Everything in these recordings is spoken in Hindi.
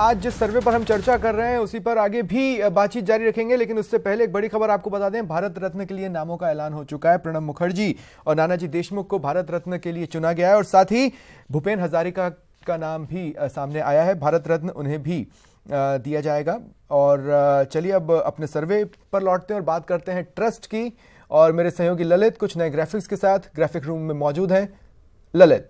आज जिस सर्वे पर हम चर्चा कर रहे हैं उसी पर आगे भी बातचीत जारी रखेंगे, लेकिन उससे पहले एक बड़ी खबर आपको बता दें। भारत रत्न के लिए नामों का ऐलान हो चुका है। प्रणब मुखर्जी और नानाजी देशमुख को भारत रत्न के लिए चुना गया है और साथ ही भूपेन हजारिका का नाम भी सामने आया है। भारत रत्न उन्हें भी दिया जाएगा। और चलिए अब अपने सर्वे पर लौटते हैं और बात करते हैं ट्रस्ट की। और मेरे सहयोगी ललित कुछ नए ग्राफिक्स के साथ ग्राफिक रूम में मौजूद हैं। ललित,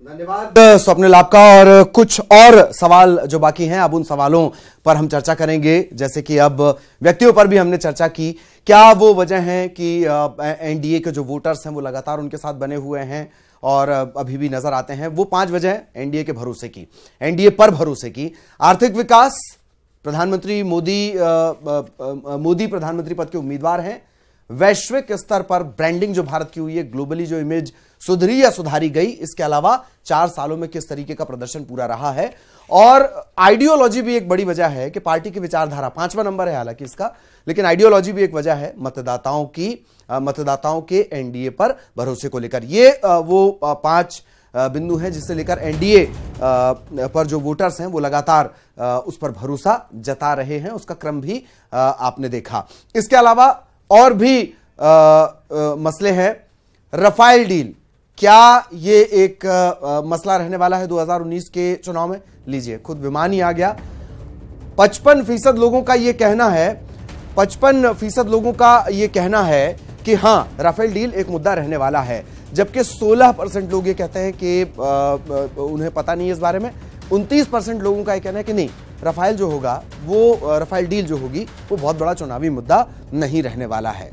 धन्यवाद स्वप्निल आपका। और कुछ और सवाल जो बाकी हैं, अब उन सवालों पर हम चर्चा करेंगे। जैसे कि अब व्यक्तियों पर भी हमने चर्चा की। क्या वो वजह है कि एनडीए के जो वोटर्स हैं वो लगातार उनके साथ बने हुए हैं और अभी भी नजर आते हैं। वो 5 वजह एनडीए के भरोसे की, एनडीए पर भरोसे की। आर्थिक विकास, प्रधानमंत्री मोदी प्रधानमंत्री पद के उम्मीदवार हैं। वैश्विक स्तर पर ब्रांडिंग जो भारत की हुई है, ग्लोबली जो इमेज सुधरी या सुधारी गई, इसके अलावा 4 सालों में किस तरीके का प्रदर्शन पूरा रहा है। और आइडियोलॉजी भी एक बड़ी वजह है कि पार्टी की विचारधारा 5वां नंबर है हालांकि इसका, लेकिन आइडियोलॉजी भी एक वजह है मतदाताओं के एनडीए पर भरोसे को लेकर। ये वो 5 बिंदु हैं जिससे लेकर एनडीए पर जो वोटर्स हैं वो लगातार उस पर भरोसा जता रहे हैं। उसका क्रम भी आपने देखा। इसके अलावा और भी मसले हैं। राफेल डील, क्या ये एक मसला रहने वाला है 2019 के चुनाव में? लीजिए, खुद विमान ही आ गया। 55% लोगों का ये कहना है, 55% लोगों का ये कहना है कि हां, राफेल डील एक मुद्दा रहने वाला है, जबकि 16% लोग ये कहते हैं कि उन्हें पता नहीं है इस बारे में। 29% लोगों का ये कहना है कि नहीं, राफेल जो होगा वो, राफेल डील जो होगी वो बहुत बड़ा चुनावी मुद्दा नहीं रहने वाला है।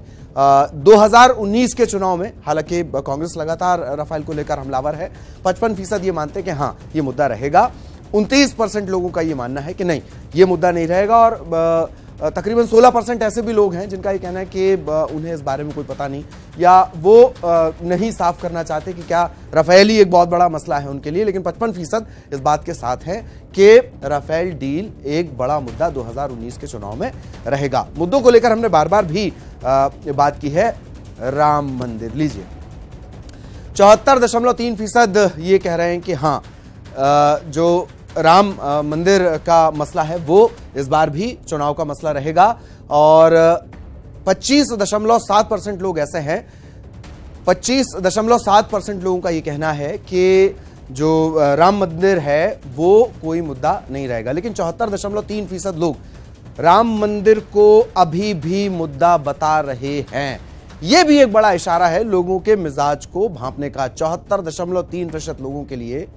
2019 के चुनाव में हालांकि कांग्रेस लगातार राफेल को लेकर हमलावर है। 55% ये मानते हैं कि हाँ, ये मुद्दा रहेगा। 29% लोगों का ये मानना है कि नहीं, ये मुद्दा नहीं रहेगा। और तकरीबन 16% ऐसे भी लोग हैं जिनका ये कहना है कि उन्हें इस बारे में कोई पता नहीं, या वो नहीं साफ करना चाहते कि क्या राफेल ही एक बहुत बड़ा मसला है उनके लिए। लेकिन 55% इस बात के साथ है कि राफेल डील एक बड़ा मुद्दा 2019 के चुनाव में रहेगा। मुद्दों को लेकर हमने बार बार भी बात की है। राम मंदिर लीजिए, 74.3% ये कह रहे हैं कि हाँ, जो राम मंदिर का मसला है वो इस बार भी चुनाव का मसला रहेगा। और 25.7% लोग ऐसे हैं, 25.7% लोगों का ये कहना है कि जो राम मंदिर है वो कोई मुद्दा नहीं रहेगा। लेकिन 74.3% लोग राम मंदिर को अभी भी मुद्दा बता रहे हैं। यह भी एक बड़ा इशारा है लोगों के मिजाज को भांपने का। 74.3% लोगों के लिए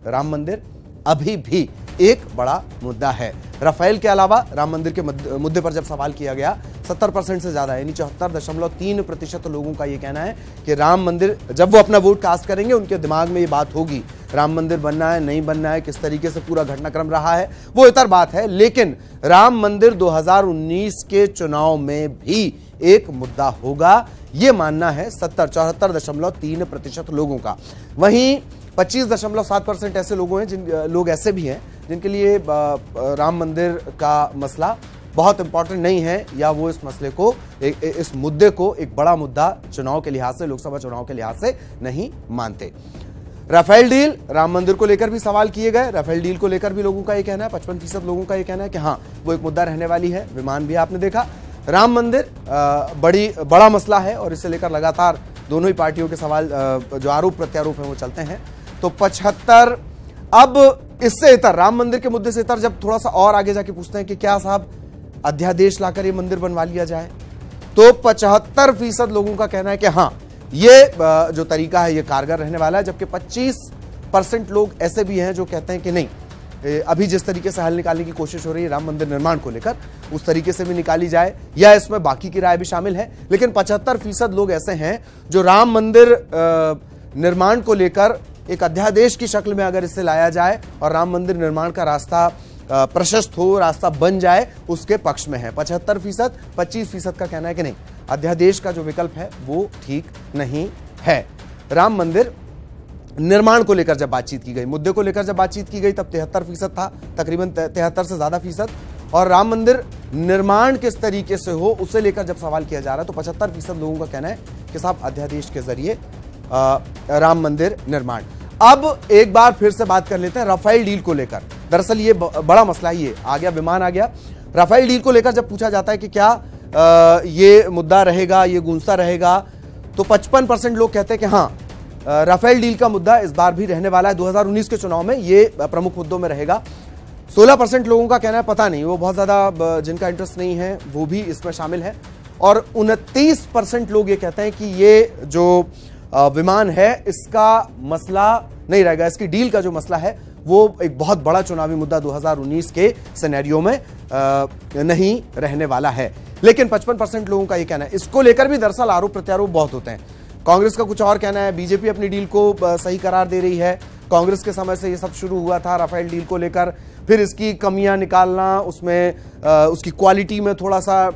राम मंदिर अभी भी एक बड़ा मुद्दा है। राफेल के अलावा राम मंदिर के मुद्दे पर जब सवाल किया गया, 70% से ज्यादा यानी 74.3% लोगों का यह कहना है कि राम मंदिर, जब वो अपना वोट कास्ट करेंगे उनके दिमाग में ये बात होगी, राम मंदिर बनना है नहीं बनना है, किस तरीके से पूरा घटनाक्रम रहा है, वो इतर बात है। लेकिन राम मंदिर 2019 के चुनाव में भी एक मुद्दा होगा, ये मानना है 74.3% लोगों का। वहीं 25.7% ऐसे लोग ऐसे भी हैं जिनके लिए राम मंदिर का मसला बहुत इंपॉर्टेंट नहीं है, या वो इस मसले को, इस मुद्दे को एक बड़ा मुद्दा चुनाव के लिहाज से, लोकसभा चुनाव के लिहाज से नहीं मानते। राफेल डील, राम मंदिर को लेकर भी सवाल किए गए। राफेल डील को लेकर भी लोगों का ये कहना है, 55% लोगों का ये कहना है कि हाँ, वो एक मुद्दा रहने वाली है। विमान भी आपने देखा। राम मंदिर बड़ा मसला है और इससे लेकर लगातार दोनों ही पार्टियों के सवाल, जो आरोप प्रत्यारोप है वो चलते हैं। तो 75। अब इससे इतर, राम मंदिर के मुद्दे से इतर जब थोड़ा सा और आगे जाके पूछते हैं कि क्या साहब अध्यादेश लाकर ये मंदिर बनवा लिया जाए, तो 75% लोगों का कहना है कि हाँ, ये जो तरीका है ये कारगर रहने वाला है। जबकि 25% लोग ऐसे भी हैं जो कहते हैं कि नहीं, अभी जिस तरीके से हल निकालने की कोशिश हो रही है राम मंदिर निर्माण को लेकर, उस तरीके से भी निकाली जाए, या इसमें बाकी की राय भी शामिल है। लेकिन 75% लोग ऐसे हैं जो राम मंदिर निर्माण को लेकर एक अध्यादेश की शक्ल में अगर इसे लाया जाए और राम मंदिर निर्माण का रास्ता प्रशस्त हो, रास्ता बन जाए, उसके पक्ष में है। 75%, 25% का कहना है कि नहीं, अध्यादेश का जो विकल्प है वो ठीक नहीं है। राम मंदिर निर्माण को लेकर जब बातचीत की गई, मुद्दे को लेकर जब बातचीत की गई, तब 73% था, तकरीबन 73 से ज्यादा फीसद। और राम मंदिर निर्माण किस तरीके से हो उसे लेकर जब सवाल किया जा रहा है, तो 75% लोगों का कहना है कि साहब अध्यादेश के जरिए राम मंदिर निर्माण। अब एक बार फिर से बात कर लेते हैं राफेल डील को लेकर। दरअसल ये बड़ा मसला ही है, आ गया विमान आ गया। राफेल डील को लेकर जब पूछा जाता है कि क्या ये मुद्दा रहेगा, ये गूंजता रहेगा, तो 55% लोग कहते हैं कि हाँ, राफेल डील का मुद्दा इस बार भी रहने वाला है। 2019 के चुनाव में ये प्रमुख मुद्दों में रहेगा। 16% लोगों का कहना है पता नहीं, वो बहुत ज्यादा जिनका इंटरेस्ट नहीं है वो भी इसमें शामिल है। और 29% लोग ये कहते हैं कि ये जो विमान है इसका मसला नहीं रहेगा, इसकी डील का जो मसला है वो एक बहुत बड़ा चुनावी मुद्दा 2019 के सिनेरियो में नहीं रहने वाला है। लेकिन 55% लोगों का ये कहना है। इसको लेकर भी दरअसल आरोप प्रत्यारोप बहुत होते हैं। कांग्रेस का कुछ और कहना है, बीजेपी अपनी डील को सही करार दे रही है। कांग्रेस के समय से ये सब शुरू हुआ था राफेल डील को लेकर, फिर इसकी कमियां निकालना, उसमें उसकी क्वालिटी में थोड़ा सा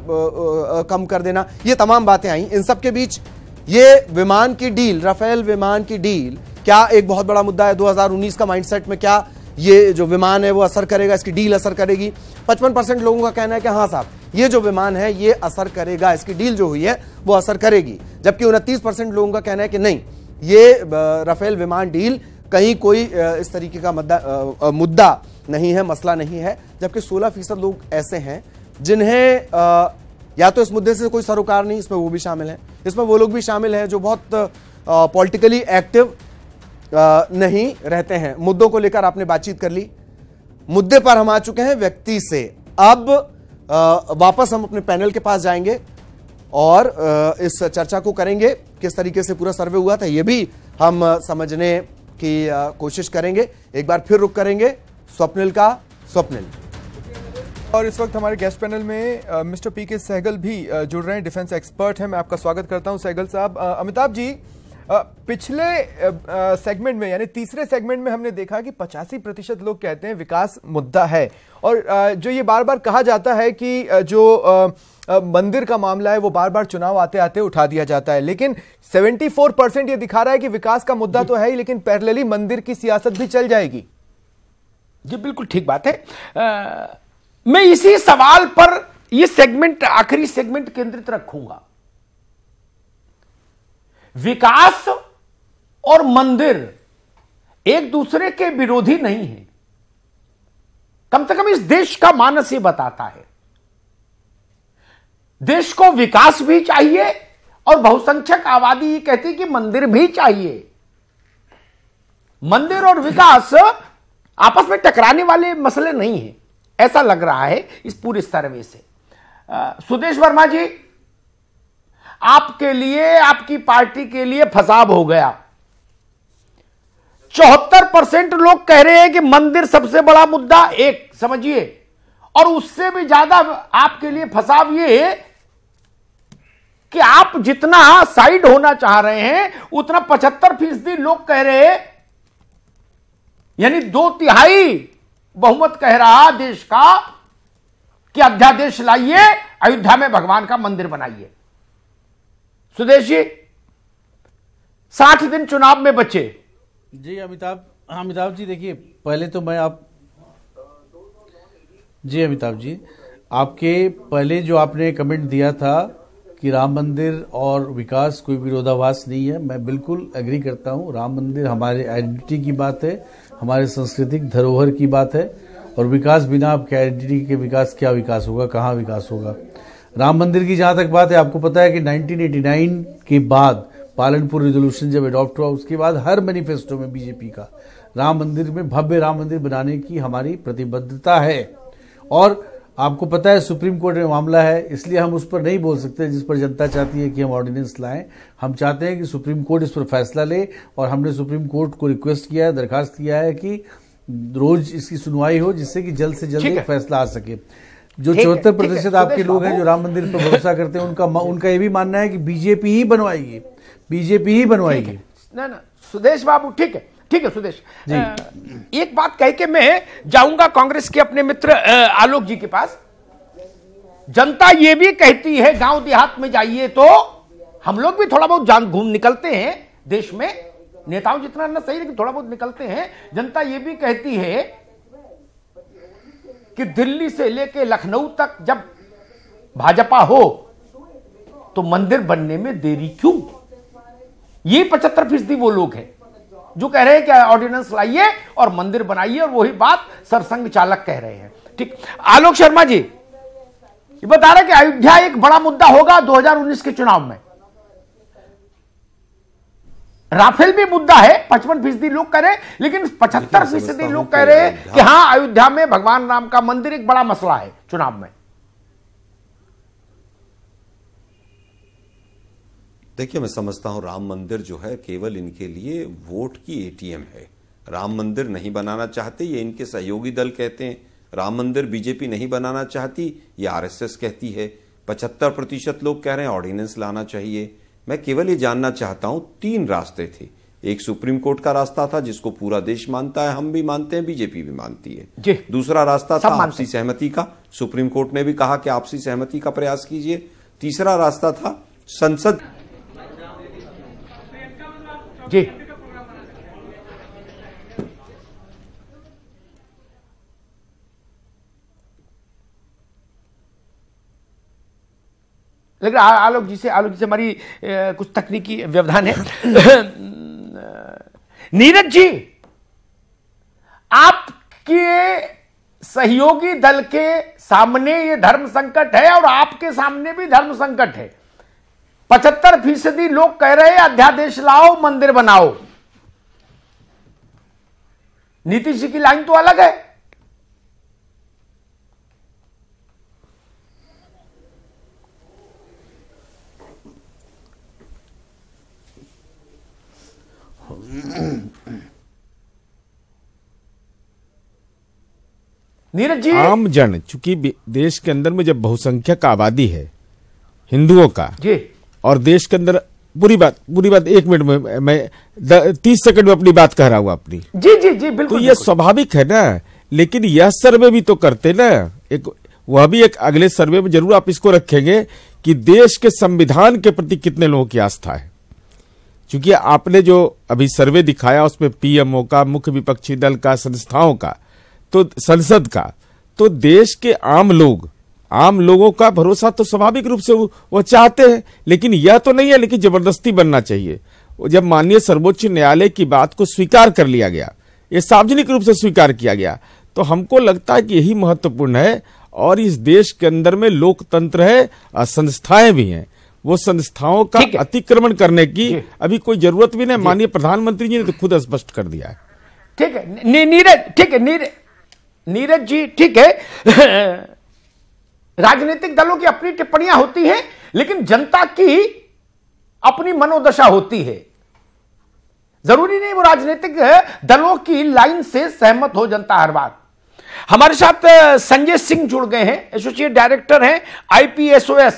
कम कर देना, ये तमाम बातें आई। इन सब के बीच ये विमान की डील, राफेल विमान की डील क्या एक बहुत बड़ा मुद्दा है 2019 का माइंडसेट में? क्या ये जो विमान है वो असर करेगा, इसकी डील असर करेगी? 55% लोगों का कहना है कि हाँ साहब, ये जो विमान है ये असर करेगा, इसकी डील जो हुई है वो असर करेगी। जबकि 29% लोगों का कहना है कि नहीं, ये राफेल विमान डील कहीं कोई इस तरीके का मुद्दा नहीं है, मसला नहीं है। जबकि 16% लोग ऐसे हैं जिन्हें या तो इस मुद्दे से कोई सरोकार नहीं, इसमें वो भी शामिल हैं। इसमें वो लोग भी शामिल हैं जो बहुत पॉलिटिकली एक्टिव नहीं रहते हैं। मुद्दों को लेकर आपने बातचीत कर ली, मुद्दे पर हम आ चुके हैं व्यक्ति से। अब वापस हम अपने पैनल के पास जाएंगे और इस चर्चा को करेंगे, किस तरीके से पूरा सर्वे हुआ था ये भी हम समझने की कोशिश करेंगे। एक बार फिर रुक करेंगे स्वप्निल का। स्वप्निल, और इस वक्त हमारे गेस्ट पैनल में मिस्टर पीके सहगल भी जुड़ रहे हैं, डिफेंस एक्सपर्ट हैं। मैं आपका स्वागत करता हूं सहगल साहब। अमिताभ जी, पिछले सेगमेंट में यानी तीसरे सेगमेंट में हमने देखा कि 85% लोग कहते हैं विकास मुद्दा है, और जो ये बार बार कहा जाता है कि जो मंदिर का मामला है वो बार बार चुनाव आते आते उठा दिया जाता है, लेकिन 74% ये दिखा रहा है कि विकास का मुद्दा तो है ही, लेकिन पैरेलली मंदिर की सियासत भी चल जाएगी। जी बिल्कुल ठीक बात है। मैं इसी सवाल पर ये सेगमेंट, आखिरी सेगमेंट केंद्रित रखूंगा। विकास और मंदिर एक दूसरे के विरोधी नहीं है, कम से कम इस देश का मानस ये बताता है। देश को विकास भी चाहिए और बहुसंख्यक आबादी ये कहती है कि मंदिर भी चाहिए। मंदिर और विकास आपस में टकराने वाले मसले नहीं हैं, ऐसा लग रहा है इस पूरे सर्वे से। सुदेश वर्मा जी, आपके लिए, आपकी पार्टी के लिए फसाव हो गया। 74% लोग कह रहे हैं कि मंदिर सबसे बड़ा मुद्दा, एक समझिए, और उससे भी ज्यादा आपके लिए फसाव ये है कि आप जितना साइड होना चाह रहे हैं उतना 75% लोग कह रहे हैं, यानी 2/3 बहुमत कह रहा देश का कि अध्यादेश लाइए, अयोध्या में भगवान का मंदिर बनाइए। सुदेश जी, 60 दिन चुनाव में बचे। जी अमिताभ जी, देखिए पहले तो मैं अमिताभ जी, आपके पहले जो आपने कमेंट दिया था कि राम मंदिर और विकास कोई विरोधाभास नहीं है, मैं बिल्कुल एग्री करता हूं। राम मंदिर हमारे आइडेंटिटी की बात है, हमारे सांस्कृतिक धरोहर की बात है, और विकास बिना आपके आइडेंटिटी के विकास, क्या विकास होगा, कहाँ विकास होगा। राम मंदिर की जहां तक बात है, आपको पता है कि 1989 के बाद पालनपुर रेजोल्यूशन जब अडॉप्ट हुआ, उसके बाद हर मैनिफेस्टो में बीजेपी का राम मंदिर में, भव्य राम मंदिर बनाने की हमारी प्रतिबद्धता है। और आपको पता है सुप्रीम कोर्ट में मामला है, इसलिए हम उस पर नहीं बोल सकते जिस पर जनता चाहती है कि हम ऑर्डिनेंस लाएं। हम चाहते हैं कि सुप्रीम कोर्ट इस पर फैसला ले, और हमने सुप्रीम कोर्ट को रिक्वेस्ट किया है, दरखास्त किया है कि रोज इसकी सुनवाई हो, जिससे कि जल्द से जल्द एक फैसला आ सके। जो 74% आपके लोग हैं जो राम मंदिर पर भरोसा करते हैं, उनका ये भी मानना है कि बीजेपी ही बनवाएगी, बीजेपी ही बनवाएगी। ना सुदेश बाबू, ठीक है सुदेश जी। एक बात कह के मैं जाऊंगा कांग्रेस के अपने मित्र आलोक जी के पास। जनता ये भी कहती है, गांव देहात में जाइए तो हम लोग भी थोड़ा बहुत जान घूम निकलते हैं देश में, नेताओं जितना ना सही लेकिन थोड़ा बहुत निकलते हैं। जनता ये भी कहती है कि दिल्ली से लेके लखनऊ तक जब भाजपा हो तो मंदिर बनने में देरी क्यों? ये 75% वो लोग हैं। जो कह रहे हैं कि ऑर्डिनेंस लाइए और मंदिर बनाइए, और वही बात सरसंघ चालक कह रहे हैं। ठीक, आलोक शर्मा जी ये बता रहे कि अयोध्या एक बड़ा मुद्दा होगा 2019 के चुनाव में। राफेल भी मुद्दा है, 55% लोग कह रहे हैं, लेकिन 75% लोग कह रहे हैं कि हां अयोध्या में भगवान राम का मंदिर एक बड़ा मसला है चुनाव में। देखिए, मैं समझता हूं राम मंदिर जो है केवल इनके लिए वोट की एटीएम है। राम मंदिर नहीं बनाना चाहते, ये इनके सहयोगी दल कहते हैं। राम मंदिर बीजेपी नहीं बनाना चाहती, ये आरएसएस कहती है। 75% लोग कह रहे हैं ऑर्डिनेंस लाना चाहिए। मैं केवल ये जानना चाहता हूं, 3 रास्ते थे। एक सुप्रीम कोर्ट का रास्ता था जिसको पूरा देश मानता है, हम भी मानते हैं, बीजेपी भी मानती है। दूसरा रास्ता था आपसी सहमति का, सुप्रीम कोर्ट ने भी कहा कि आपसी सहमति का प्रयास कीजिए। तीसरा रास्ता था संसद जी। लेकिन आलोक जी से हमारी कुछ तकनीकी व्यवधान है। नीरज जी, आपके सहयोगी दल के सामने ये धर्म संकट है और आपके सामने भी धर्म संकट है। 75% लोग कह रहे हैं अध्यादेश लाओ, मंदिर बनाओ। नीतीश जी की लाइन तो अलग है। नीरज जी, आम जन, चूंकि देश के अंदर में जब बहुसंख्यक आबादी है हिंदुओं का जी, और देश के अंदर पूरी बात 1 मिनट में मैं 30 सेकंड में अपनी बात कह रहा हूं अपनी। जी जी जी बिल्कुल। तो ये स्वाभाविक है ना, लेकिन यह सर्वे भी तो करते ना, वह भी एक अगले सर्वे में जरूर आप इसको रखेंगे कि देश के संविधान के प्रति कितने लोगों की आस्था है। क्योंकि आपने जो अभी सर्वे दिखाया उसमें पीएमओ का, मुख्य विपक्षी दल का, संस्थाओं का, तो संसद का, तो देश के आम लोगों का भरोसा तो स्वाभाविक रूप से वो चाहते हैं। लेकिन यह तो नहीं है लेकिन जबरदस्ती बनना चाहिए। जब माननीय सर्वोच्च न्यायालय की बात को स्वीकार कर लिया गया, ये सार्वजनिक रूप से स्वीकार किया गया, तो हमको लगता है कि यही महत्वपूर्ण है। और इस देश के अंदर में लोकतंत्र है, संस्थाएं भी हैं, वो संस्थाओं का अतिक्रमण करने की अभी कोई जरूरत भी नहीं। माननीय प्रधानमंत्री जी ने तो खुद स्पष्ट कर दिया है। ठीक है नीरज, ठीक है नीरज जी, ठीक है। राजनीतिक दलों की अपनी टिप्पणियां होती हैं, लेकिन जनता की अपनी मनोदशा होती है। जरूरी नहीं वो राजनीतिक दलों की लाइन से सहमत हो जनता हर बार। हमारे साथ संजय सिंह जुड़ गए हैं, एसोसिएट डायरेक्टर हैं IPSOS,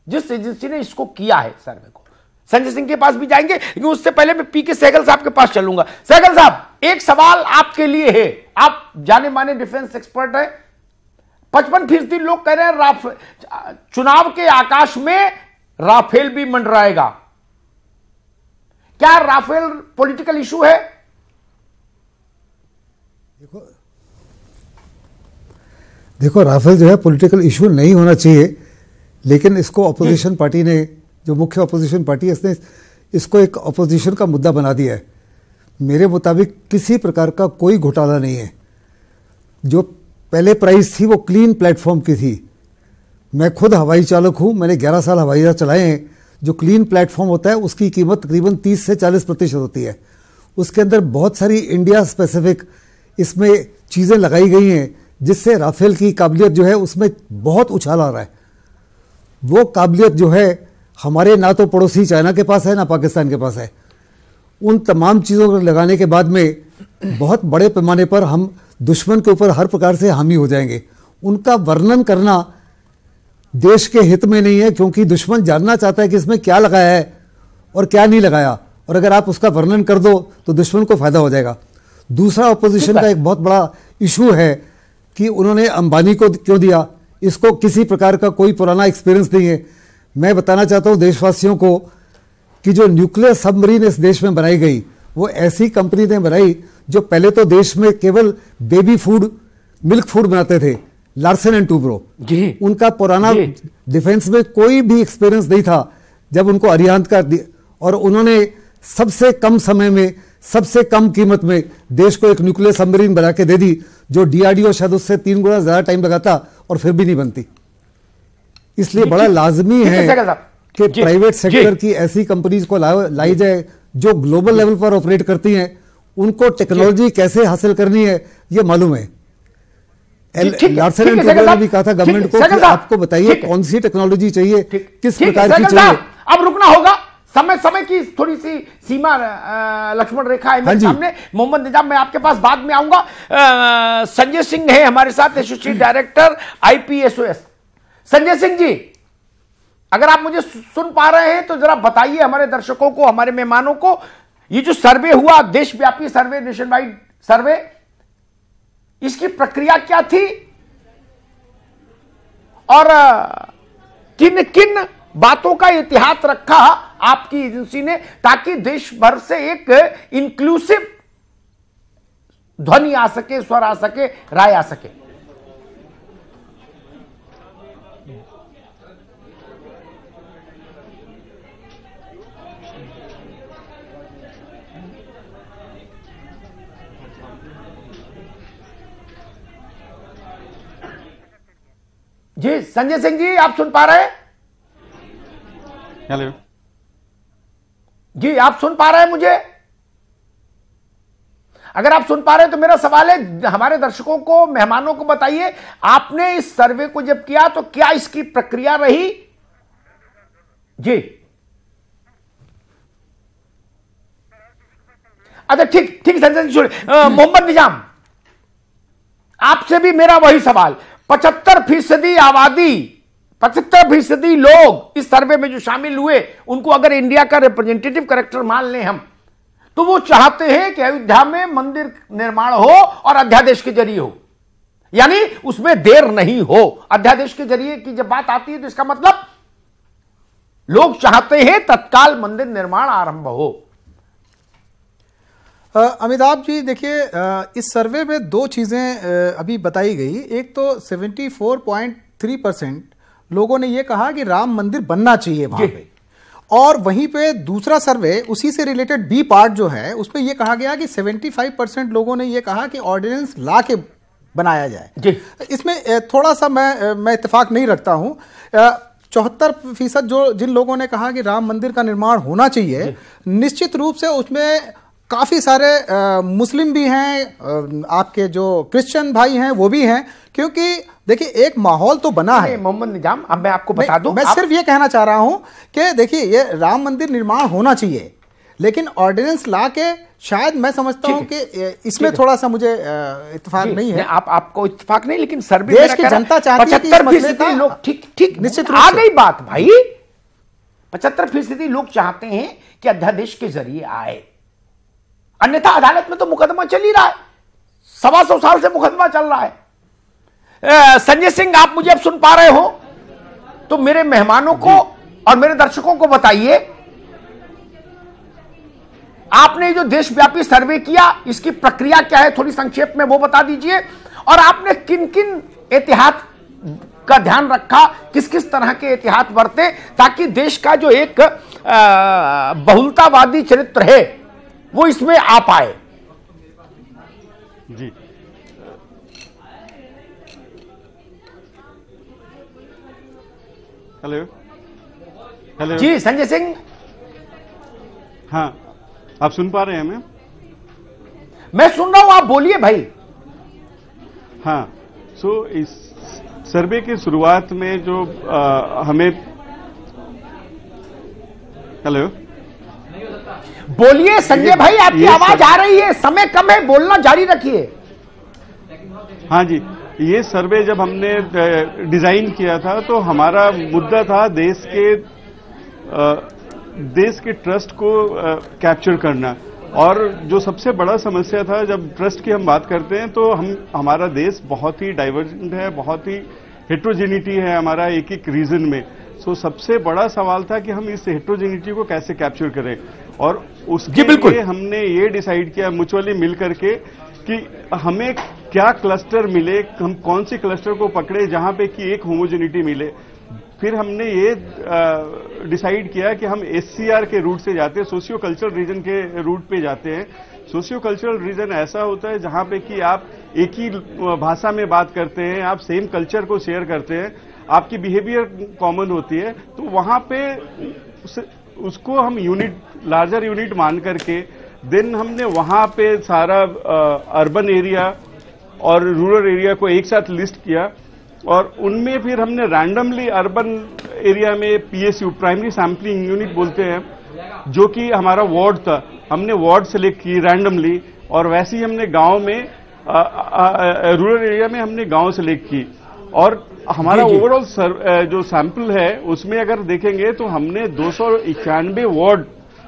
जिस एजेंसी ने इसको किया है सर्वे को। संजय सिंह के पास भी जाएंगे, लेकिन उससे पहले मैं PK सहगल साहब के पास चलूंगा। सहगल साहब, एक सवाल आपके लिए है, आप जाने माने डिफेंस एक्सपर्ट हैं। 55% लोग कह रहे हैं चुनाव के आकाश में राफेल भी मंडराएगा। क्या राफेल पॉलिटिकल इशू है? देखो राफेल जो है पॉलिटिकल इशू नहीं होना चाहिए, लेकिन इसको अपोजिशन पार्टी ने, जो मुख्य अपोजिशन पार्टी है, इसने इसको एक अपोजिशन का मुद्दा बना दिया है। मेरे मुताबिक किसी प्रकार का कोई घोटाला नहीं है। जो पहले प्राइस थी वो क्लीन प्लेटफॉर्म की थी। मैं खुद हवाई चालक हूं, मैंने 11 साल हवाई जहाज चलाए हैं। जो क्लीन प्लेटफॉर्म होता है उसकी कीमत तकरीबन 30 से 40% होती है। उसके अंदर बहुत सारी इंडिया स्पेसिफिक इसमें चीज़ें लगाई गई हैं, जिससे राफेल की काबिलियत जो है उसमें बहुत उछाल आ रहा है। वो काबिलियत जो है हमारे ना तो पड़ोसी चाइना के पास है ना पाकिस्तान के पास है। उन तमाम चीज़ों को लगाने के बाद में बहुत बड़े पैमाने पर हम दुश्मन के ऊपर हर प्रकार से हामी हो जाएंगे। उनका वर्णन करना देश के हित में नहीं है, क्योंकि दुश्मन जानना चाहता है कि इसमें क्या लगाया है और क्या नहीं लगाया, और अगर आप उसका वर्णन कर दो तो दुश्मन को फायदा हो जाएगा। दूसरा अपोजिशन का एक बहुत बड़ा इशू है कि उन्होंने अंबानी को क्यों दिया। इसको किसी प्रकार का कोई पुराना एक्सपीरियंस नहीं है। मैं बताना चाहता हूं देशवासियों को कि जो न्यूक्लियर सबमरीन इस देश में बनाई गई, वो ऐसी कंपनी ने बनाई जो पहले तो देश में केवल बेबी फूड, मिल्क फूड बनाते थे, लार्सन एंड टूब्रो। उनका पुराना डिफेंस में कोई भी एक्सपीरियंस नहीं था जब उनको अरिहंत का, और उन्होंने सबसे कम समय में, सबसे कम कीमत में देश को एक न्यूक्लियर सबमरीन बना के दे दी, जो डीआरडीओ शायद उससे 3 गुना ज्यादा टाइम लगाता और फिर भी नहीं बनती। इसलिए बड़ा लाजमी है कि प्राइवेट सेक्टर की ऐसी कंपनीज को लाई जाए जो ग्लोबल लेवल पर ऑपरेट करती हैं। उनको टेक्नोलॉजी कैसे हासिल करनी है ये मालूम है। लार्सन एंड टूब्रो ने भी कहा था गवर्नमेंट को कि आपको बताइए कौन सी टेक्नोलॉजी चाहिए, किस प्रकार की चाहिए। अब रुकना होगा, समय की थोड़ी सी सीमा लक्ष्मण रेखा है मेरे सामने। मोहम्मद निजाम, मैं आपके पास बाद में आऊंगा। संजय सिंह है हमारे साथ, associate director IPSOS। Sanjay Singh ji, अगर आप मुझे सुन पा रहे हैं तो जरा बताइए हमारे दर्शकों को, हमारे मेहमानों को, ये जो सर्वे हुआ, देशव्यापी सर्वे, नेशन वाइड सर्वे, इसकी प्रक्रिया क्या थी और किन किन बातों का इतिहास रखा आपकी एजेंसी ने, ताकि देश भर से एक इंक्लूसिव ध्वनि आ सके, स्वर आ सके, राय आ सके। जी संजय सिंह जी, आप सुन पा रहे हैं? हेलो जी, आप सुन पा रहे हैं मुझे? अगर आप सुन पा रहे हैं तो मेरा सवाल है, हमारे दर्शकों को, मेहमानों को बताइए, आपने इस सर्वे को जब किया तो क्या इसकी प्रक्रिया रही? जी अच्छा, ठीक संजय जी, छोड़िए। मोहम्मद निजाम, आपसे भी मेरा वही सवाल। 75% आबादी, 75% लोग इस सर्वे में जो शामिल हुए, उनको अगर इंडिया का रिप्रेजेंटेटिव कैरेक्टर मान लें हम, तो वो चाहते हैं कि अयोध्या में मंदिर निर्माण हो और अध्यादेश के जरिए हो, यानी उसमें देर नहीं हो। अध्यादेश के जरिए की जब बात आती है तो इसका मतलब लोग चाहते हैं तत्काल मंदिर निर्माण आरंभ हो। अमिताभ जी, देखिए, इस सर्वे में 2 चीज़ें अभी बताई गई। एक तो 74.3% लोगों ने यह कहा कि राम मंदिर बनना चाहिए वहां पे, और वहीं पे दूसरा सर्वे उसी से रिलेटेड बी पार्ट जो है, उसमें यह कहा गया कि 75% लोगों ने यह कहा कि ऑर्डिनेंस ला के बनाया जाए। इसमें थोड़ा सा मैं इत्तेफाक नहीं रखता हूं। 74% जो जिन लोगों ने कहा कि राम मंदिर का निर्माण होना चाहिए, निश्चित रूप से उसमें काफी सारे मुस्लिम भी हैं, आपके जो क्रिश्चियन भाई हैं वो भी हैं, क्योंकि देखिए एक माहौल तो बना है। मोहम्मद निजाम, अब मैं आपको बता दूं, मैं सिर्फ ये कहना चाह रहा हूं कि देखिए ये राम मंदिर निर्माण होना चाहिए, लेकिन ऑर्डिनेंस ला के शायद मैं समझता हूं कि इसमें थोड़ा सा मुझे इत्तेफाक नहीं है। आपको इत्तेफाक नहीं, लेकिन सर्वे देश की जनता चाहती है कि इस मसले का लोग ठीक निश्चित आ गई बात भाई। 75% लोग चाहते हैं कि अध्यादेश के जरिए आए, अन्यथा अदालत में तो मुकदमा चल ही रहा है, 125 साल से मुकदमा चल रहा है। संजय सिंह, आप मुझे अब सुन पा रहे हो तो मेरे मेहमानों को और मेरे दर्शकों को बताइए, आपने जो देशव्यापी सर्वे किया, इसकी प्रक्रिया क्या है, थोड़ी संक्षेप में वो बता दीजिए, और आपने किन किन एहतियात का ध्यान रखा, किस किस तरह के एहतियात बरते, ताकि देश का जो एक बहुलतावादी चरित्र है वो इसमें आ पाए। जी हेलो जी संजय सिंह, हाँ, आप सुन पा रहे हैं हमें? मैं सुन रहा हूं, आप बोलिए भाई। हाँ, सो इस सर्वे की शुरुआत में जो हमें, हेलो बोलिए संजय भाई, आपकी आवाज आ रही है, समय कम है, बोलना जारी रखिए। हाँ जी, ये सर्वे जब हमने डिजाइन किया था तो हमारा मुद्दा था देश के ट्रस्ट को कैप्चर करना, और जो सबसे बड़ा समस्या था, जब ट्रस्ट की हम बात करते हैं तो हमारा देश बहुत ही डाइवर्जेंट है, बहुत ही हेट्रोजेनिटी है हमारा एक एक रीजन में। सो सबसे बड़ा सवाल था कि हम इस हेट्रोजेनिटी को कैसे कैप्चर करें, और उसके लिए हमने ये डिसाइड किया म्यूचुअली मिल करके कि हमें क्या क्लस्टर मिले, हम कौन सी क्लस्टर को पकड़े जहां पे कि एक होमोजेनिटी मिले। फिर हमने ये डिसाइड किया कि हम SCR के रूट से जाते हैं, सोशियो कल्चरल रीजन के रूट पे जाते हैं। सोशियो कल्चरल रीजन ऐसा होता है जहां पे कि आप एक ही भाषा में बात करते हैं, आप सेम कल्चर को शेयर करते हैं, आपकी बिहेवियर कॉमन होती है। तो वहां पे उसको हम लार्जर यूनिट मान करके देन हमने वहां पे सारा अर्बन एरिया और रूरल एरिया को एक साथ लिस्ट किया और उनमें फिर हमने रैंडमली अर्बन एरिया में PSU प्राइमरी सैम्पलिंग यूनिट बोलते हैं, जो कि हमारा वार्ड था, हमने वार्ड सेलेक्ट की रैंडमली, और वैसे ही हमने गांव में रूरल एरिया में हमने गांव सेलेक्ट की। और हमारा ओवरऑल जो सैंपल है उसमें अगर देखेंगे तो हमने 291 वार्ड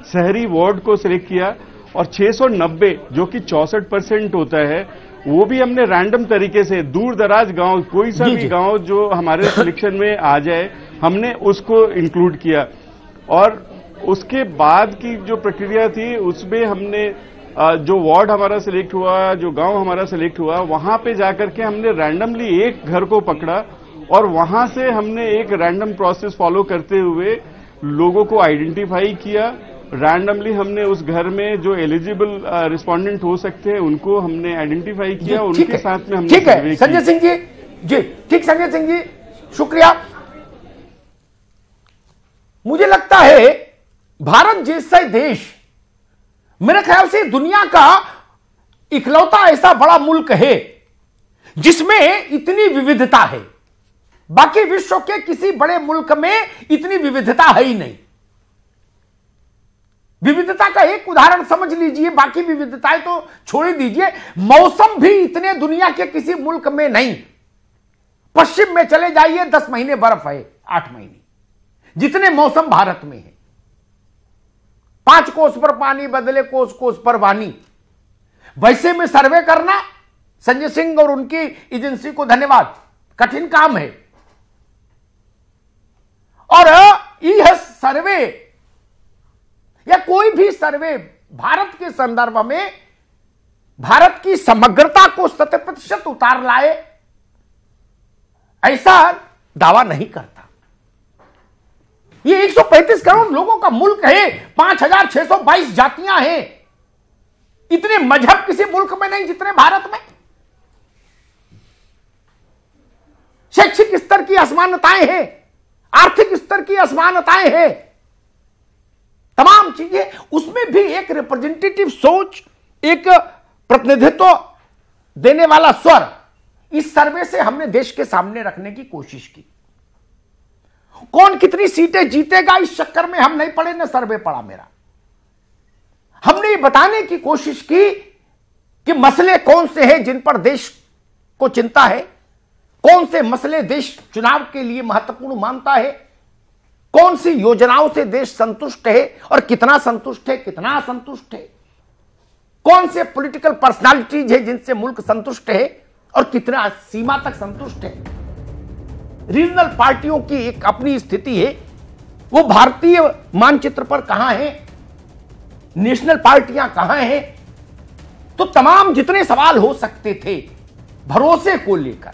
शहरी वार्ड को सिलेक्ट किया और 690 जो कि 64% होता है वो भी हमने रैंडम तरीके से दूर दराज गांव, कोई सा भी गांव जो हमारे सिलेक्शन में आ जाए हमने उसको इंक्लूड किया। और उसके बाद की जो प्रक्रिया थी उसमें हमने जो वार्ड हमारा सिलेक्ट हुआ, जो गांव हमारा सिलेक्ट हुआ, वहां पे जाकर के हमने रैंडमली एक घर को पकड़ा और वहां से हमने एक रैंडम प्रोसेस फॉलो करते हुए लोगों को आइडेंटिफाई किया। रैंडमली हमने उस घर में जो एलिजिबल रिस्पोंडेंट हो सकते हैं उनको हमने आइडेंटिफाई किया, उनके साथ में हमने ठीक है संजय सिंह जी, ठीक संजय सिंह जी, शुक्रिया। मुझे लगता है भारत जैसा देश मेरे ख्याल से दुनिया का इकलौता ऐसा बड़ा मुल्क है जिसमें इतनी विविधता है। बाकी विश्व के किसी बड़े मुल्क में इतनी विविधता है ही नहीं। विविधता का एक उदाहरण समझ लीजिए, बाकी विविधताएं तो छोड़ दीजिए, मौसम भी इतने दुनिया के किसी मुल्क में नहीं। पश्चिम में चले जाइए 10 महीने बर्फ है, 8 महीने, जितने मौसम भारत में है। 5 कोस पर पानी बदले कोस कोस पर वानी। वैसे में सर्वे करना, संजय सिंह और उनकी एजेंसी को धन्यवाद, कठिन काम है। और यह सर्वे या कोई भी सर्वे भारत के संदर्भ में भारत की समग्रता को 100% उतार लाए ऐसा दावा नहीं करता। ये 135 करोड़ लोगों का मुल्क है, 5622 जातियां हैं। इतने मजहब किसी मुल्क में नहीं जितने भारत में। शैक्षिक स्तर की असमानताएं हैं, आर्थिक स्तर की असमानताएं हैं, तमाम चीजें। उसमें भी एक रिप्रेजेंटेटिव सोच, एक प्रतिनिधित्व देने वाला स्वर, इस सर्वे से हमने देश के सामने रखने की कोशिश की। कौन कितनी सीटें जीतेगा इस चक्कर में हम नहीं पड़े, न सर्वे पड़ा मेरा। हमने ये बताने की कोशिश की कि मसले कौन से हैं जिन पर देश को चिंता है, कौन से मसले देश चुनाव के लिए महत्वपूर्ण मानता है, कौन सी योजनाओं से देश संतुष्ट है और कितना संतुष्ट है, कितना असंतुष्ट है, कौन से पॉलिटिकल पर्सनालिटीज है जिनसे मुल्क संतुष्ट है और कितना सीमा तक संतुष्ट है। रीजनल पार्टियों की एक अपनी स्थिति है, वो भारतीय मानचित्र पर कहां है, नेशनल पार्टियां कहां हैं। तो तमाम जितने सवाल हो सकते थे भरोसे को लेकर,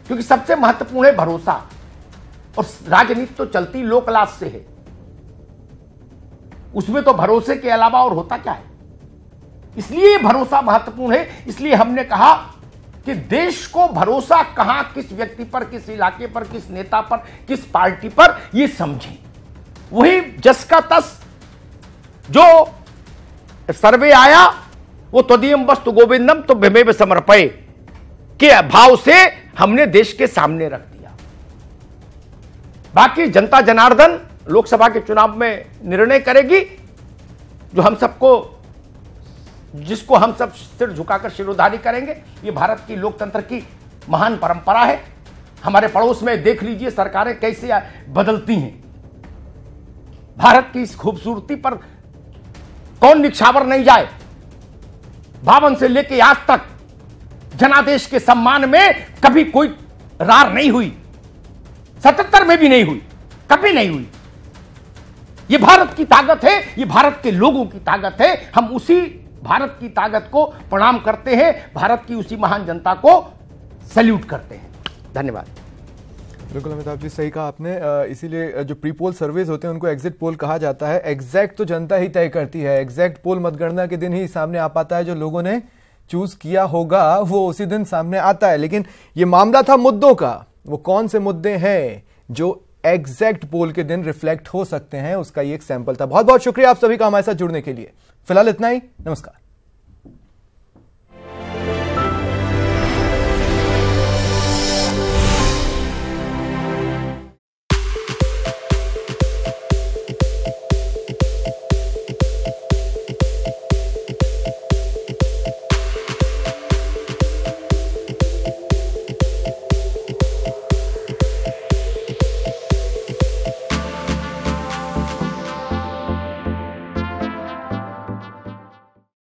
क्योंकि सबसे महत्वपूर्ण है भरोसा, और राजनीति तो चलती लोकलाज से है, उसमें तो भरोसे के अलावा और होता क्या है। इसलिए भरोसा महत्वपूर्ण है। इसलिए हमने कहा कि देश को भरोसा कहां, किस व्यक्ति पर, किस इलाके पर, किस नेता पर, किस पार्टी पर, यह समझें। वही जस का तस जो सर्वे आया वो तदीयम वस्तु गोविंदम तो भमेव समर्पये के भाव से हमने देश के सामने रख दिया। बाकी जनता जनार्दन लोकसभा के चुनाव में निर्णय करेगी, जो हम सबको, जिसको हम सब सिर झुकाकर शिरोधारी करेंगे। ये भारत की लोकतंत्र की महान परंपरा है। हमारे पड़ोस में देख लीजिए सरकारें कैसे बदलती हैं। भारत की इस खूबसूरती पर कौन निछावर नहीं जाए। 52 से लेकर आज तक जनादेश के सम्मान में कभी कोई रार नहीं हुई, 77 में भी नहीं हुई, कभी नहीं हुई। यह भारत की ताकत है, यह भारत के लोगों की ताकत है। हम उसी भारत की ताकत को प्रणाम करते हैं, भारत की उसी महान जनता को सैल्यूट करते हैं। धन्यवाद। बिल्कुल अमिताभ जी, सही कहा आपने। इसीलिए जो प्री पोल सर्वेज होते हैं उनको एग्जिट पोल कहा जाता है। एग्जैक्ट तो जनता ही तय करती है। एग्जैक्ट पोल मतगणना के दिन ही सामने आ पाता है। जो लोगों ने चूज किया होगा वो उसी दिन सामने आता है। लेकिन ये मामला था मुद्दों का, वो कौन से मुद्दे हैं जो एग्जैक्ट पोल के दिन रिफ्लेक्ट हो सकते हैं, उसका ये एक सैंपल था। बहुत बहुत शुक्रिया आप सभी का हमारे साथ जुड़ने के लिए। फिलहाल इतना ही, नमस्कार।